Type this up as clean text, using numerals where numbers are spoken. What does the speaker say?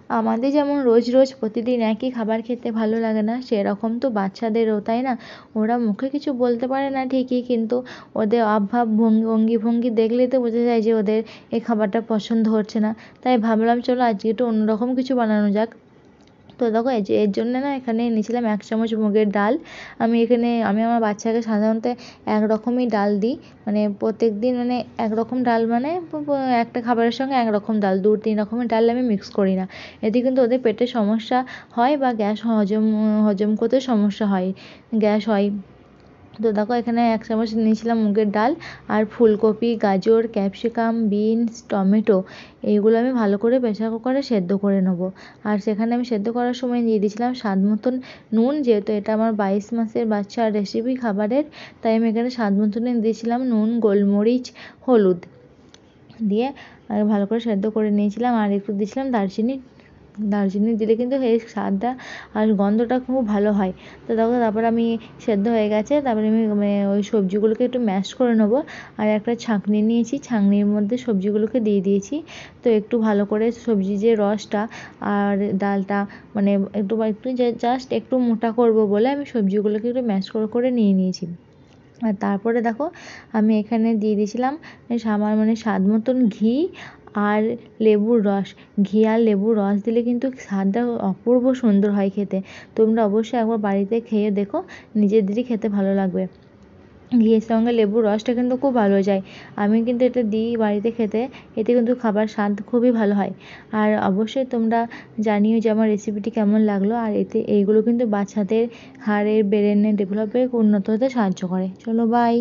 আমাদের যেমন রোজ রোজ প্রতিদিন একই খাবার খেতে ভালো লাগে না, সেরকম তো বাচ্চাদেরও, তাই না? ওরা মুখে কিছু বলতে পারে না ঠিকই, কিন্তু ওদের হাবভাব অঙ্গি ভঙ্গি দেখলেই তো বোঝা যায় যে ওদের এই খাবারটা পছন্দ হচ্ছে না। তাই ভাবলাম চলো আজকে একটু অন্যরকম কিছু বানানো যাক। তো দেখো এই যে এর জন্য না এখানে নিয়েছিলাম 1 চামচ মুগের ডাল। আমি আমার বাচ্চাকে সাধারণত এক রকমই ডাল দিই, মানে প্রত্যেকদিন মানে এক রকম ডাল, মানে একটা খাবারের সঙ্গে এক রকম ডাল, 2-3 রকমের ডাল আমি মিক্স করি না। এতে কিন্তু ওদের পেটে সমস্যা হয় বা গ্যাস হজম করতে সমস্যা হয়, গ্যাস হয়। তো দেখো এখানে 1 চামচ নিয়েছিলাম মুগের ডাল, আর ফুলকপি, গাজর, ক্যাপসিকাম, বিনস, টমেটো এইগুলো আমি ভালো করে প্রেসার কুকারে সেদ্ধ করে নেবো। আর সেখানে আমি সেদ্ধ করার সময় দিয়ে দিয়েছিলাম স্বাদ মতন নুন, যেহেতু এটা আমার 22 মাসের বাচ্চার রেসিপি খাবারের, তাই আমি এখানে স্বাদ মতনই দিয়েছিলাম নুন, গোলমরিচ, হলুদ দিয়ে আর ভালো করে সেদ্ধ করে নিয়েছিলাম। আর একটু দিয়েছিলাম দারচিনি। দারচিনি দিলে কিন্তু এর স্বাদটা আর গন্ধটা খুব ভালো হয়। তো দেখো তারপর আমি সেদ্ধ হয়ে গেছে, তারপরে আমি ওই সবজিগুলোকে একটু ম্যাশ করে নেবো। আর একটা ছাঁকনি নিয়েছি, ছাঁকনির মধ্যে সবজিগুলোকে দিয়ে দিয়েছি। তো একটু ভালো করে সবজির যে রসটা আর ডালটা, মানে একটু জাস্ট একটু মোটা করব বলে আমি সবজিগুলোকে একটু ম্যাশ করে নিয়ে নিয়েছি। আর তারপরে দেখো আমি এখানে দিয়ে দিয়েছিলাম মানে স্বাদ মতন ঘি আর লেবুর রস। ঘি আর লেবুর রস দিলে কিন্তু স্বাদটা অপূর্ব সুন্দর হয় খেতে। তোমরা অবশ্যই একবার বাড়িতে খেয়ে দেখো, নিজেদেরই খেতে ভালো লাগবে। ঘিয়ের সঙ্গে লেবুর রসটা কিন্তু খুব ভালো যায়। আমি কিন্তু এটা দিই বাড়িতে খেতে, এতে কিন্তু খাবার স্বাদ খুবই ভালো হয়। আর অবশ্যই তোমরা জানিও যে আমার রেসিপিটি কেমন লাগলো। আর এইগুলো কিন্তু বাচ্চাদের হাড়ের ব্রেনের ডেভেলপে উন্নত হতে সাহায্য করে। চলো বাই।